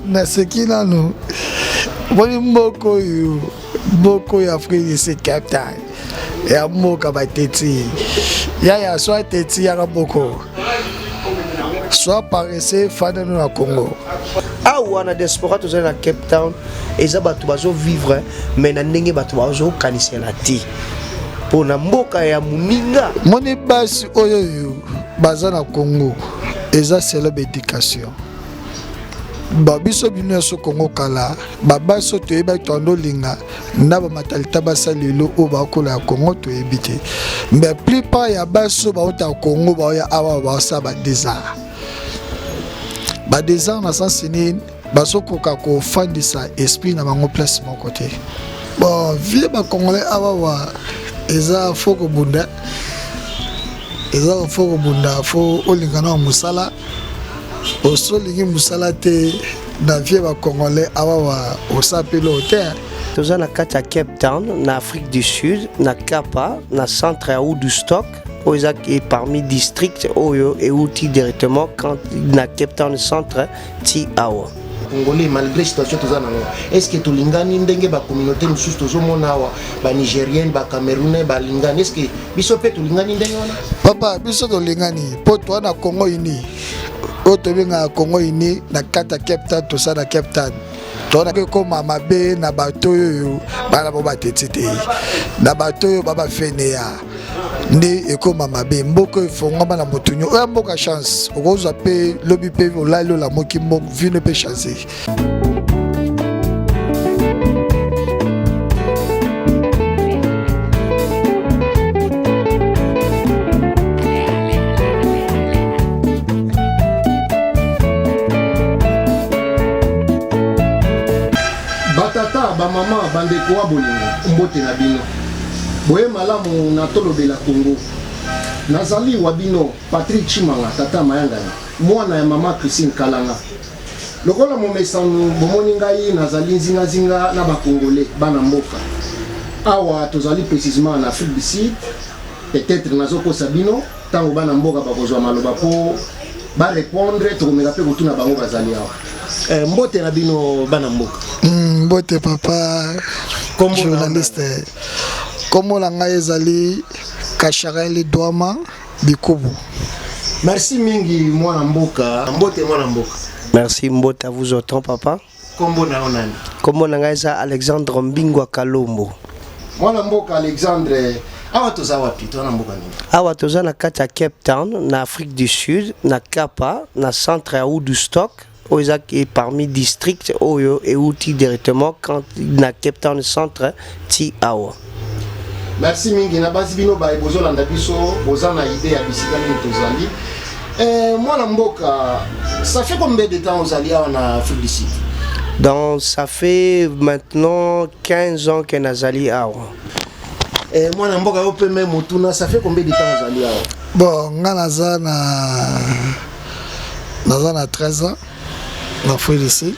Nasekina no. Boni mboko ya Afrique c'est Captain. Ya mboka ba teti. Ya soit teti ya boko. Soit paressé fana na Congo. Ah wana diaspora to na Cape Town eza bato bazo vivre mais na ndenge bato bazo kanisela ti. Pour na mboka ya muninga. Moni basi oyo baza na Congo. Eza célèbre éducation. Babiso bino so Congo kala babaso to eba tondo linga na ba matalita basalelo o ba kola ya Congo to ebite mais plupart ya baso ba ota Congo ba ya awa ba sa ba desert na sens ni baso koka ko fandisa esprit na bango place mon côté bon vie ba congolais awa wa eza foko bunda fo olingana musala osolingi musala te na vie ba congolais awa osapelo hotel toza na kati ya Cape Town na Afrique du Sud na Kapa na centre ya Woodstock oza et parmi district oyo et outil directement quand na Cape Town centre ti awa Congolais malgré situation toza nango est-ce que tolingani ndenge ba communauté mususu tozomona awa ba nigérienne ba camerounais ba lingani est-ce que biso pe tolingani ndenge wana papa biso tolingani po to na Congo ini otobenga Congo ini na kata Cape Town to sa na Cape Town to na ko mama be na bato yo bana bo batetite na bato yo baba fenea ndi eko mama be mboko ifonga bana mutunyo o mboka chance okoza pe lobi pe olalo la moki mbok vine pe chance. Batata ba mama bandeko wa bolingo mbote na bino boye malamu na tolobela Congo nazali wa bino Patrick Chimanga tata mayangani mwana ya mama Christine Kalanga lokola momesanu bomoni ngai nazali nzinga na ba congolais bana mboka awa tozali précisément en Afrique du Sud peut-être nazoko sabino tango bana mboka bakozwa maloba po ba répondre tokomeka pe kutuna bango bazali awa mbote na bino bana mboka mbote papa comme journaliste comme la ngai ezali Kachareli Douama Bikubu. Merci mingi mwana mboka mbote mwana mboka. Merci mbote à vous autant papa. Kombo na onani. Kombo na ngai za Alexandre Mbingwa Kalombo. Mwana mboka Alexandre awa toza wapi tona mboka nini? Awa toza na kati ya Cape Town na Afrique du Sud na Kapa na centre ya Woodstock oza et parmi district oyo et outil directement quand na Cape Town centre ti awa. Merci mingi na basi bino ba ebozolanda biso bozana idée ya bisika ni tozali. Mwana mboka ça fait combien de temps ozali awa na Afrique du Sud? Donc ça fait maintenant 15 ans que nazali awa. Mwana mboka yo pe même motuna ça fait combien de temps ozali awa? Bon nga naza na 13 ans na Afrique du Sud.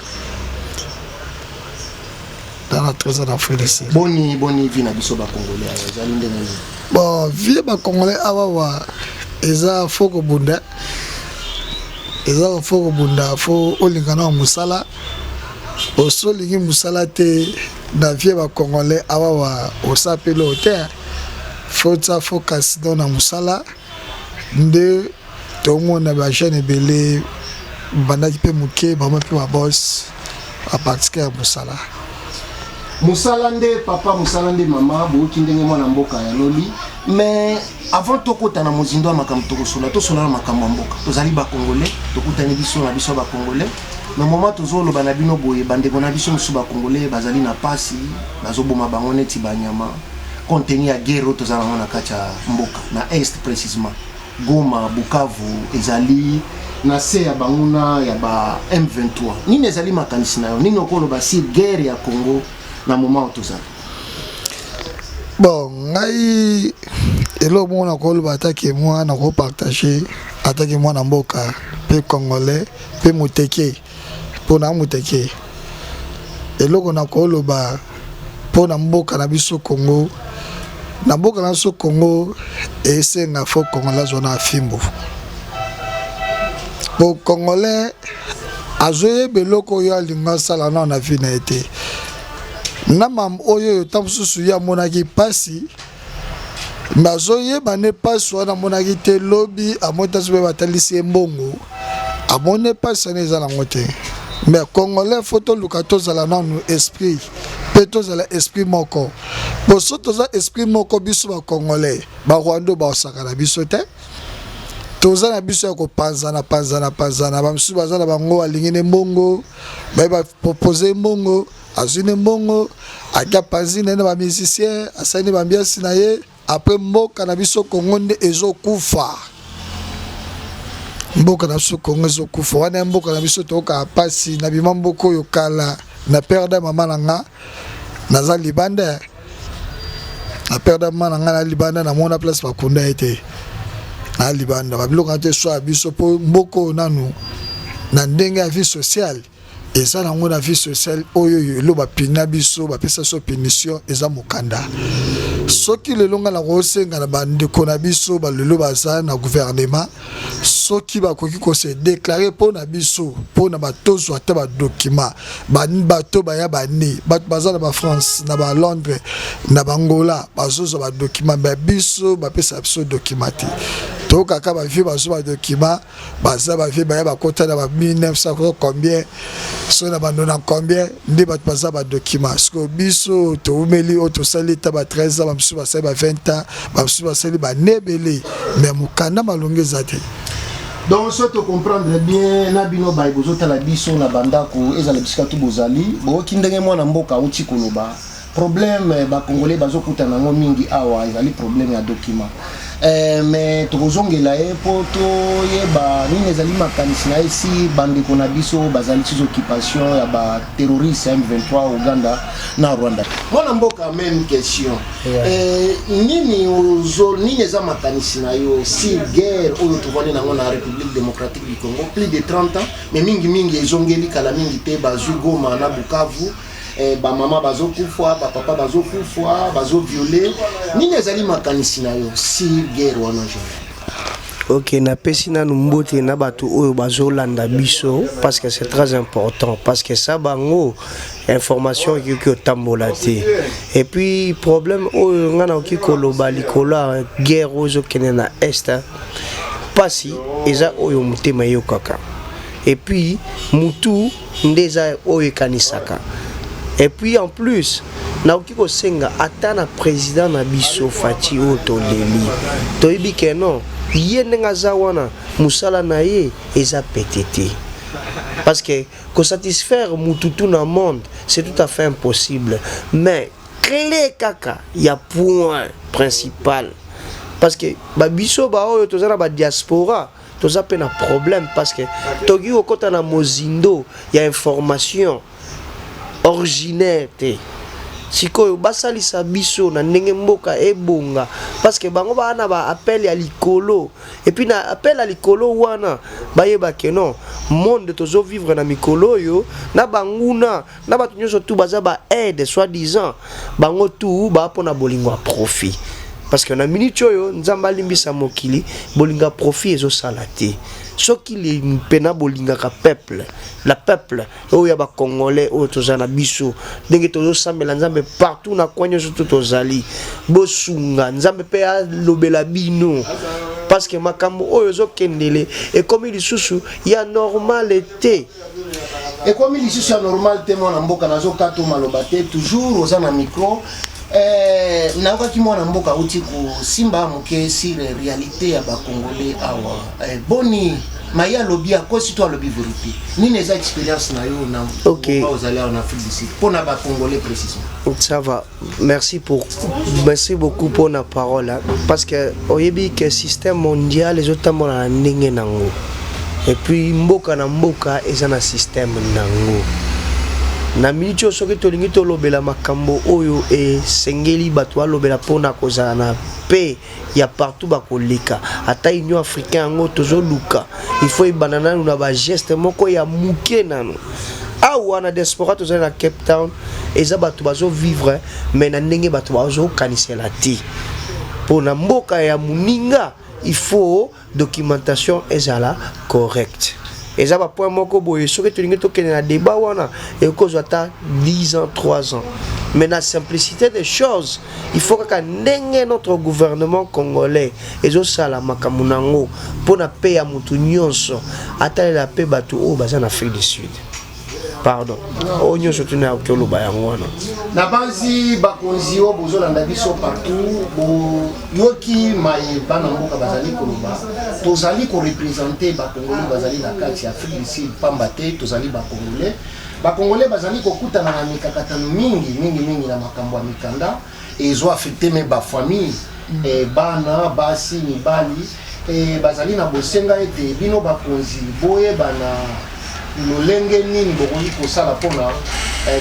Dans la 13 ans d'Afrique du Sud. Boni vie na biso ba congolais ezali ndenge. Bon vie ba congolais awa eza foko bunda fo olingana musala osolingi musala te na vie ba congolais awa osapelo hotel fo focus na musala nde tomona ba jeune belé bandaki pe muke ba pe ba boss a partir ya musala. Musalande papa musalande mama boki ndenge mwana mboka ya loli mais avant tokota na mozindo ya makambo tokosola tosola na makambo mboka tozali ba congolais tokutani biso ba congolais na moment tozolo bana bino boye bandeko na biso musu ba congolais bazali na pasi bazoboma bango neti banyama contenu ya guerre tozala na kati ya mboka na est précisément Goma Bukavu ezali na se ya banguna ya ba M23 nini ezali makanisi nayo nini okolo ba si guerre ya Congo na moment tozali. Bon ngai elo mona ko lo bataki moi na ko partager ataki moi na mboka pe congolais pe muteke pona muteke elo ko na ko lo ba pona mboka na biso Congo na mboka na so Congo ese na fo congolais zona fimbo. Pour congolais azoye beloko yo alinga sala na vie na été na mam oyo tamsusu ya monaki pasi mazoye bane pasi wana monaki te lobi amota sobe batalisi mbongo amone pasi na eza nango te mais congolais photo luka tozala nanu esprit pe tozala esprit moko boso toza esprit moko biso ba congolais ba rwando ba osaka na biso te toza na biso ya kopanzana bamisusu baza na bango alingi ne mbongo ba proposer mbongo azine mbongo akia panzine na ba musicien asani bambiasi na ye après mboka na biso Kongo nde ezokufa mboka na biso Kongo ezokufa wana mboka na biso toka pasi na bima mboko oyo kala na perde mama nanga naza libanda na perde mama nanga na libanda na mona place bakunda ete na libanda babiloko te so biso po mboko nanu na ndenge ya vie sociale eza nango na vie sociale oyo elo bapina biso bapesa so punition eza mokanda soki lelo nga na kosenga na bandeko na biso balelo baza na gouvernement soki bakoki kose déclarer mpo na biso mpo na batozo ata badocument bato baya bane bato baza na bafrance na balondres na bangola bazozwa badocument me biso bapesa biso document te tokaka bavie bazwa badocument baza bavie baya bakota na ba 1900 combien so na bandona combien nde bato baza badocument siko biso toumeli oyo tosali ta ba 13 ans bamisusu basali ba 20 ans bamisusu basali banebele me mokanda malongi eza te. Donc ça te comprendre bien na bino bay bozota la biso na bandako ezala bisika tu bozali bo kindenge mwana mboka uti koloba problème ba congolais bazokuta nango mingi awa ezali problème ya document mais tozongela e poto yeba nini ezali makanisi na esi bandeko na biso bazali sous occupation ya ba terroriste M23 Uganda na Rwanda. Mwana mboka même question nini eza makanisi na yo si guerre oyo tuvone nango na République démocratique du Congo plus de 30 ans mais mingi ezongeli kala mingi te bazu Goma na Bukavu ba mama bazokufa ba papa bazokufa bazoviolé nini ezali makanisi na yo si guerre wana je. Ok, na pesi na numbote na bato oyo bazolanda biso parce que c'est très important parce que ça bango information qui tambola te et puis problème oyo ngana ki koloba likola guerre oyo kene na est pasi eza oyo mutema yo kaka et puis mutu ndeza oyo kanisaka. Et puis en plus, naoki ko senga atana président na biso Fati Otoleli. Toyebi ke non, yene ngaza wana musala na ye eza pétété. Parce que ko satisfaire mututu na monde, c'est tout à fait impossible. Mais clé kaka, y a point principal. Parce que ba biso ba oyo tozana ba diaspora, toza pe na problème parce que togi okota na mozindo, y a information originaire te sikoyo basalisa biso na ndenge mboka ebonga parce que bango bana ba appel ya likolo et puis na appel ya likolo wana bayeba ke non monde tozo vivre na mikolo yo na banguna na batu nyoso tu baza ba aide soi-disant bango tu ba pona bolingo profit parce que na minute yo nzamba limbisa mokili bolinga profit ezo salate soki li pena bolinga ka peuple la peuple oyo ba congolais oyo tozana biso ndenge tozo sambela nzambe partout na kwanyo soto tozali bosunga nzambe pe a lobela bino parce que makambo oyo zo kendele et comme il susu ya normalité et comme il susu ya normal te mona mboka nazo kato malobate toujours ozana micro na wakati mwana mboka uti ku simba muke si réalité ya ba congolais awa boni maya lobby a quoi si toi lobby vérité ni les expériences na yo na okay. Vous allez en Afrique du Sud pour na ba congolais précisément ça va merci beaucoup pour la parole hein? Parce que oyebi que système mondial les autres na ndenge nango et puis mboka na mboka ezana système nango na minute soki tolingi tolobela makambo oyo e sengeli bato alobela pona kozala na pe ya partout bakoleka ata union africaine yango tozoluka il faut ibanana na ba geste moko ya muke nano awa na diaspora tozali na Cape Town eza bato bazo vivre mais na ndenge bato bazo kanisela ti pona mboka ya muninga il faut documentation ezala correcte Et ça va pour un moko boye. Ce que tu dis que na débat wana et cause ata 10 ans, 3 ans. Mais la simplicité des choses, il faut que notre gouvernement congolais et zo sala makamunango pour na paix à mutu nyonso ata la paix batu o baza na Afrique du Sud. Pardon. O nyonso tuna okolo ba yango wana. Na bazi bakonzi o bozolanda biso partout bo yoki mai bana mboka bazali koloba tozali ko représenter ba congolais bazali na kati ya Afrique du Sud pamba te tozali ba congolais. Ba congolais bazali kokutana na mikakatano mingi na makambo ya mikanda ezo affecter me ba famille bana basi mibali bazali na bosenga ete bino bakonzi boye bana lolenge nini bokoki kosala mpona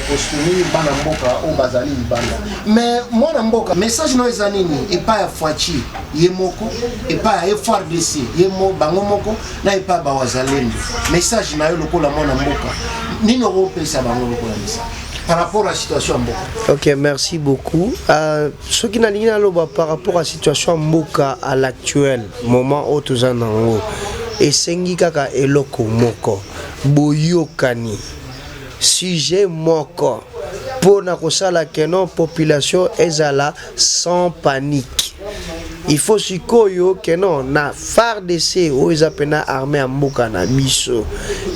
kosoutenir bana mboka oyo bazali libanda. Mais mwana mboka message no eza nini epai ya Faci ye moko epai ya FARDC ye bango moko na epai ya bawazalendo message na yo lokola mwana mboka nini okopesa bango lokola message par rapport à la situation en Mboka? Ok, merci beaucoup. Ce qui n'a rien à par rapport à la situation en Mboka à l'actuel moment où nous en avons, et sengi kaka eloko moko, boyokani, sujet moko, pour na kosala kenon population ezala sans panique. Il faut sikoyo que non na FARDC ou ezapena armée Mboka na biso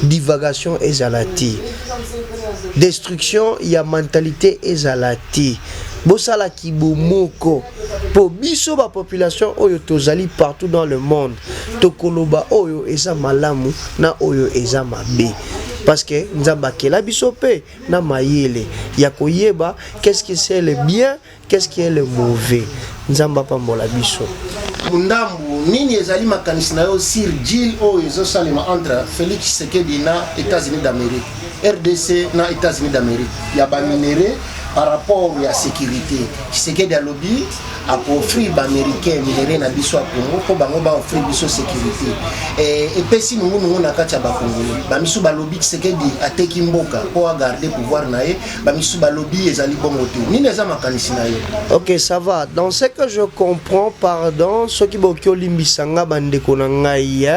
divagation ezalati. Destruction, il y a mentalité ezalati. Bosala kibomoko. Pour biso ba population oyo tozali partout dans le monde. Tokoloba oyo eza malamu na oyo eza mabe. Parce que nzamba kela biso pe na mayele. Ya koyeba qu'est-ce que c'est le bien, qu'est-ce qui est le mauvais. Nzamba pambola biso. Ndambu nini ezali makanisi na yo sur deal oyo ezosalema entre Félix Tshisekedi na États-Unis d'Amérique, RDC na États-Unis d'Amérique. Ya ba minéré par rapport à la sécurité. Tshisekedi a lobby à offrir ba américain minéré na biso a Congo pour bango ba offrir biso sécurité. Et puis si nous na kati ya ba Congolais, ba misu ba lobby Tshisekedi a teki mboka pour garder pouvoir na ye, ba misu ba lobby ezali bongo te. Nini eza makanisi na yo? OK, ça va. Dans ce que je comprends, pardon, ce qui bokyo limbisanga bandeko na ngai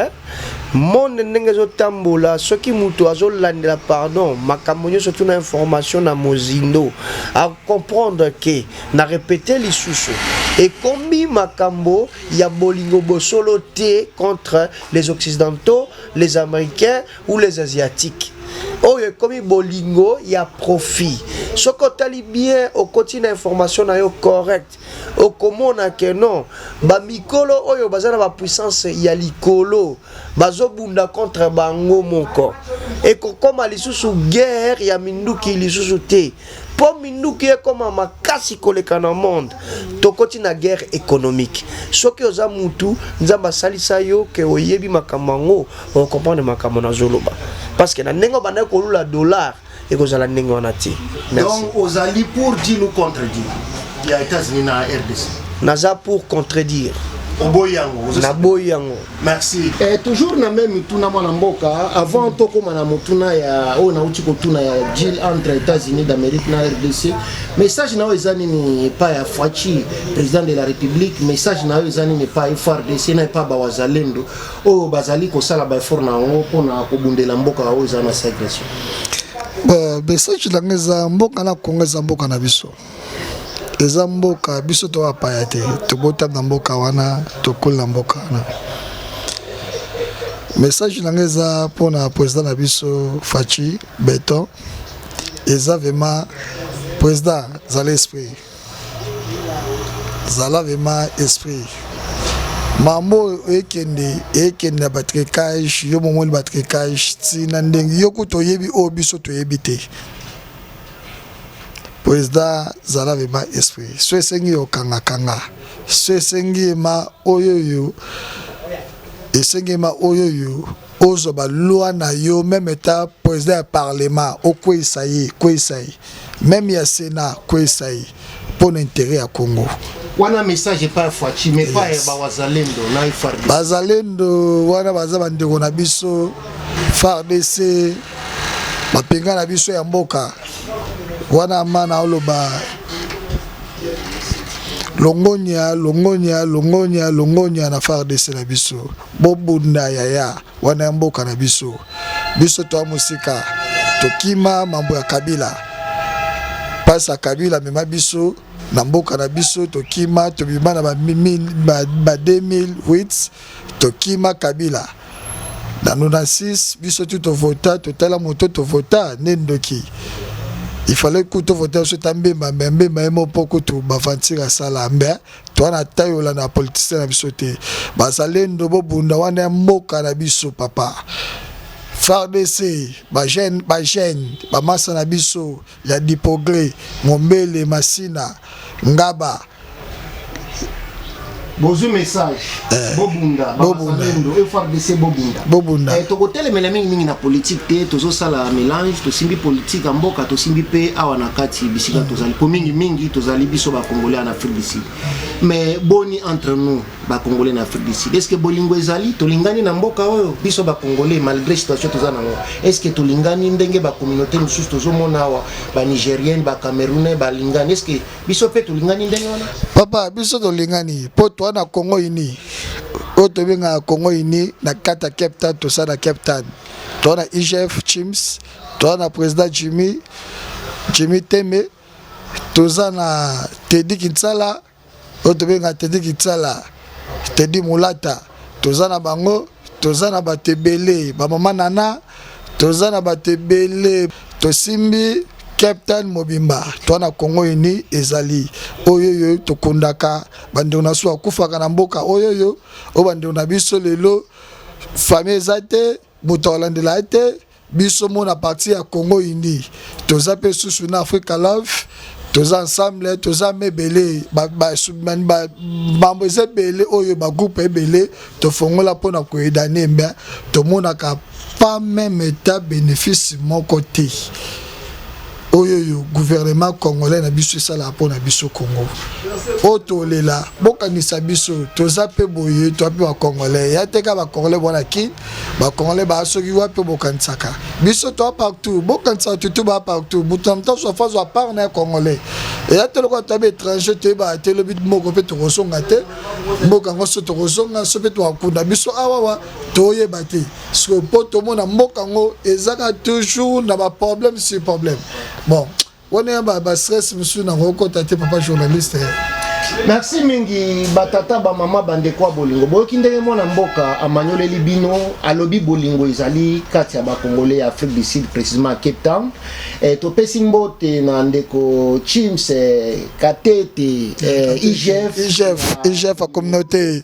monde ndenge zo tambola soki muto azolandela pardon makambo surtout na information na mozindo à comprendre que na répéter lisusu et kombi makambo ya bolingo bosolo te contre les occidentaux, les américains ou les asiatiques. Oyo komi bolingo ya profit. Soko tali bien au continent information na yo correct. O komona ke non ba mikolo oyo bazana ba puissance ya likolo bazobunda contre bango moko. Et comme lisusu guerre ya minduki lisusu te. Pour minduki comme makasi koleka na monde. Tokoti na guerre économique. Soki oza mutu nzamba salisa yo ke oyebi makamango o comprendre makambo na zoloba. Parce que na nengo bana ko lula dollar et ko zala nengo onati. Donc ozali pour dire ou contre dire. Il y a États-Unis na RDC. Naza pour contredire. Oboyango. Na boyango. Merci. Et toujours na même mituna mwana mboka avant toko mana mutuna ya o na uti ko tuna ya deal entre États-Unis d'Amérique na RDC. Message na ozani ni pa ya Faci président de la République, message na ozani ni pa FARDC na pa bawazalendo o bazali ko sala ba effort na ngo pona ko bundela mboka o za na ségrégation. Message na ngeza mboka na kongeza mboka na biso. Eza mboka biso to apaya te tobota na mboka wana tokola mboka wana. Message na ngeza pona président na biso Faci Beton eza vraiment président za l'esprit. Zala vraiment esprit. Mambo ekende batrikage yo momoni batrikage tina ndengi yo kutoyebi o biso toyebi te. Président zala vraiment esprit. So esengi yo kanga. So esengi ma oyoyo. Esengi ma oyoyo. Ozo ba loi na yo même état président parlement o ko isayi. Même ya Sénat ko isayi pour l'intérêt à Congo. Wana message pas Faci mais pas ba wazalendo na FARDC. Bazalendo wana bazaba ndeko na biso FARDC bapenga na biso ya mboka. Wana mana oloba longonya na FARDC na biso bobunda yaya wana mboka na biso biso to musika tokima mambo ya Kabila pasa Kabila mema biso na mboka na biso tokima tobima na ba 2008 tokima Kabila na 96 biso tout vota totala moto to vota nendoki il fallait que tu votes sur tambe mbembe maemo poko to bavantir sala mbe to na tayola na politicien na biso te bazalendo bo bunda wana mboka na biso papa FARDC ba jeune ba masa na biso ya Dipogre Ngombele Masina Ngaba Bozu message Bobunda FARDC Bobunda tokotele mingi na politique te tozo sala mélange to simbi politique mboka to simbi pe awa na kati bisika tozali po mingi tozali biso ba congolais en Afrique du Sud mais boni entre nous ba congolais en Afrique du Sud est-ce que bolingo ezali tolingani na mboka oyo biso ba congolais malgré situation tozana ngo est-ce que tolingani ndenge ba communauté mususu tozo mona awa ba nigérienne ba camerounais ba lingani est-ce que biso pe tolingani ndenge wana papa biso tolingani po to na Congo ini otobenga Congo ini na kata Cape Town to sana Cape Town to na IGF Chims to na président Jimmy Teme to na Teddy Kinsala otobenga Teddy Kinsala Teddy Mulata to na bango to na batebele ba mama nana to na batebele to simbi Captain Mobimba to na Congo ini ezali oyoyo tokondaka bande na so akufaka na mboka oyoyo o bande na biso lelo famille zate botolandela te biso mona parti ya Congo ini toza pe susu na Africa Love toza ensemble toza mebele ba mambo ezebele oyo ba groupe ebele to fongola pona ko edane mba to mona ka pas même état bénéfice mon côté oyo gouvernement congolais na biso sala pona biso Congo otolela bokanisa biso toza pe boye to pe ba congolais ya teka ba congolais bona ki ba congolais ba soki wa pe bokansaka biso to partout bokanisa tout ba partout butamta so fa zo part na congolais ya telo ko tabe étranger te ba telo bit moko pe to kosonga te mboka ngoso to kosonga so pe to akunda biso awawa toye bate so poto mona mboka ngo ezaka toujours na ba problème sur problème. Bon, on est à stress, monsieur, na rencontré papa journaliste. Merci mingi batata ba mama bande kwa bolingo. Boyoki ndenge mwana mboka amanyole libino alobi bolingo ezali kati ya ba congolais Afrique du Sud précisément à Cape Town. To pesi mbote na ndeko Chims Katete IGF a communauté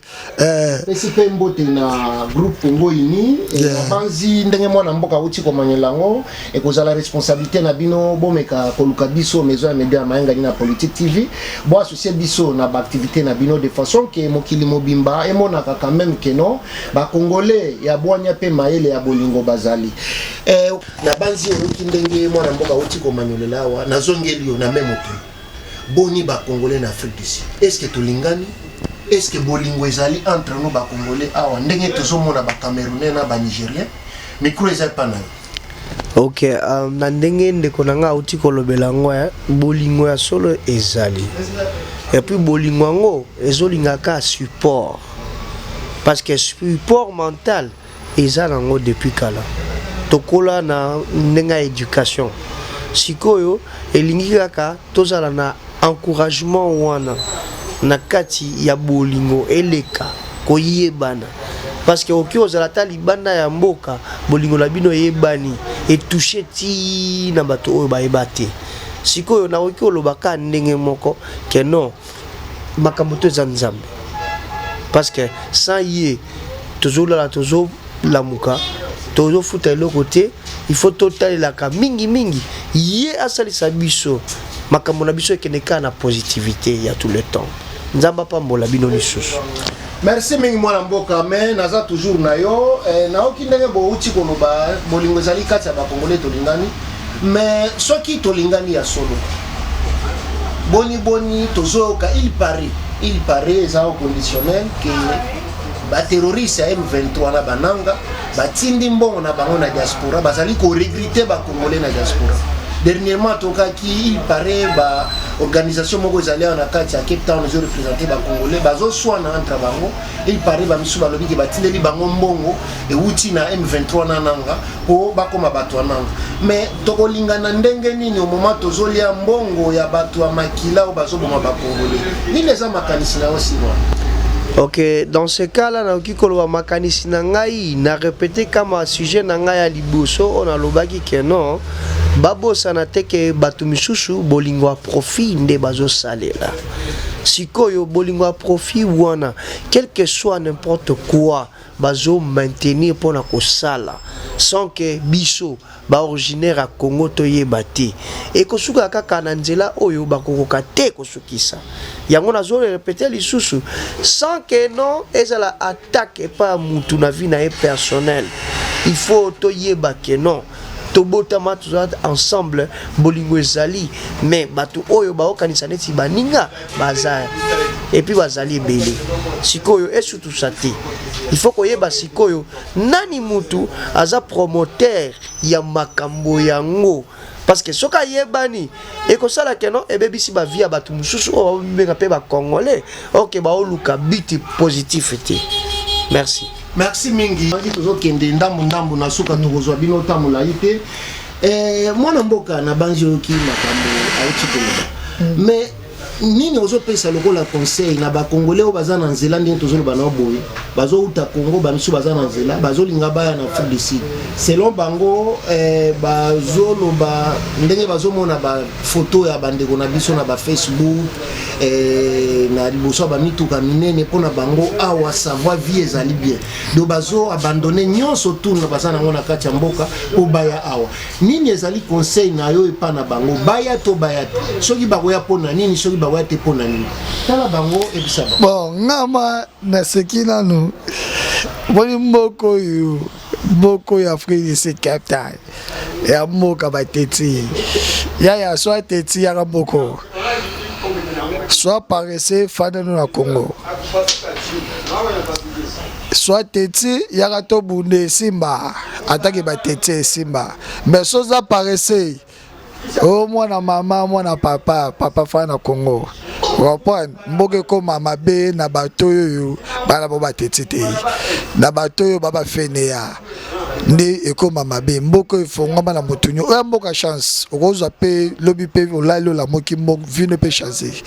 pesi pe mbote na groupe Congo Uni banzi ndenge mwana mboka uti ko manyelango e kozala responsabilité na bino bomeka koluka biso maison ya média mayenga na politique TV bo associé biso na activité na bino de façon que mokili mobimba et monaka quand même que non ba congolais ya bwanya pe maele ya bolingo bazali na banzi oki ndenge mwana mboka uti ko manyolela wa na zongeli yo na même temps boni ba congolais na Afrique du Sud est-ce que tolingani est-ce que bolingo ezali entre nous ba congolais awa ndenge tozomona ba camerounais na ba nigérien micro ezali pana. Ok, na ndenge ndeko nanga uti kolobela ngo bolingo ya solo ezali. Et puis bolingo ngo ezolingaka support. Parce que support mental ezala ngo depuis kala. Tokola na ndenga éducation. Sikoyo elingi kaka tozala na encouragement wana na kati ya bolingo eleka koyebana. Parce que oki ozala ta libanda ya mboka bolingo la bino yebani et toucher ti na bato oyo bayebate. Sikoyo na oki olobaka ndenge moko que non makambo to zanzambe. Parce que sans yé tozo lamuka tozo futa le côté il faut totaler la ka mingi yé asali sabiso makambo na biso ekeneka na positivité ya tout le temps. Nzamba pambola bino lisusu. Merci mingi mwana mboka mais naza toujours na yo na okindenge bo uti koloba bolingo ezali kati ya ba congolais tolingani mais soki tolingani ya solo boni tozoka il paraît ça au conditionnel que ba terroriste ya M23 na bananga batindi mbongo na bango na diaspora bazali ko regretter ba congolais na diaspora dernièrement tokaki il paraît ba organisation moko ezali na kati ya Cape Town zo représenter ba congolais bazo swana entre bango il paraît ba misu balobi ke batindeli bango mbongo e uti na M23 na nanga po bakoma bato nanga mais tokolingana ndenge nini au moment tozolia mbongo ya bato ya makila o bazo boma ba congolais ni les amakanisi na aussi moi. Ok, dans ce cas-là, na okikolo makanisi na ngai na répéter kama sujet na ngai ya liboso on a lobaki que non babo sana teke batu misusu bolingo a profit nde bazo salela. Sikoyo bolingo a profit wana quel que soit n'importe quoi bazo maintenir pour na kosala sans que biso ba originaire à Congo toye bati et kosuka kaka na nzela oyo bakokoka te kosukisa yango nazo répéter lisusu sans que non ezala attaque pas mutu na vie na personnel il faut toye ba que non tobotama tous ensemble bolingo ezali mais batu oyo ba okanisa neti baninga baza et puis bazali belé sikoyo et surtout ça il faut koyeba sikoyo nani mutu aza promoteur ya makambo yango parce que soka yebani et ko sala que non et bebisi ba via batu mususu o benga pe ba congolais OK ba oluka biti positivité. Merci. Merci mingi. Tozo kende ndambu na suka tokozwa bino tamula ite. Mwana mboka na banjo ki makambo aichikolo. Mais nini ozo pesa lokola conseil na ba congolais o baza na nzela ndenge tozolo bana boye bazo uta Congo ba misu baza na nzela bazo linga baya na Afrique du Sud selon bango bazo loba ndenge bazo mona ba photo ya bandeko na biso na ba Facebook na liboso ba mituka minene pona bango awa savoir vie ezali bien do bazo abandonner nyonso tout na baza na ngona kati ya mboka o baya awa nini ezali conseil na yo epa na bango baya to baya soki bakoya pona nini soki bawate pona nini tala bango ebisa ba bon ngama na sekina no boni mboko ya Afrique du Sud Cape Town ya mboka bateti ya soit teti ya mboko soit paresse fana no na Congo soit teti ya to bunde simba atake bateti simba mais soza paresse oh mwana mama mwana papa fana Congo repon mboke ko mama be na bato yo bana bo batetite na bato yo baba fenea ndi eko mama be mboko ifonga bana mutunyo o mboka chance okozwa pe lobi pe olalo la moki mbok vino pe chance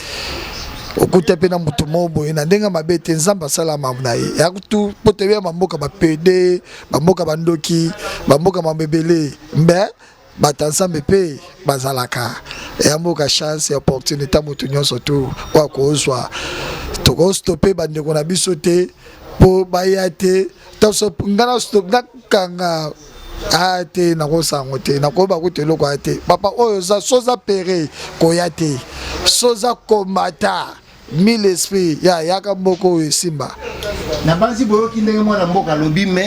okuta pe na mutu mobo ina ndenga mabete nzamba sala mamna ye ya kutu potebe mamboka ba PD mamboka bandoki mamboka mabebele mbe batansambe pe bazalaka ya mboka chance ya opportunité mutu nyonso tu wa kozwa toko stopper bandeko na biso te po bayate toso ngana stop nakanga ate na ko sango te na ko ba ko telo ko ate papa oyo za soza pere ko yate soza komata mille esprit ya yaka mboko simba na banzi boyo kindenge mwana mboka lobi me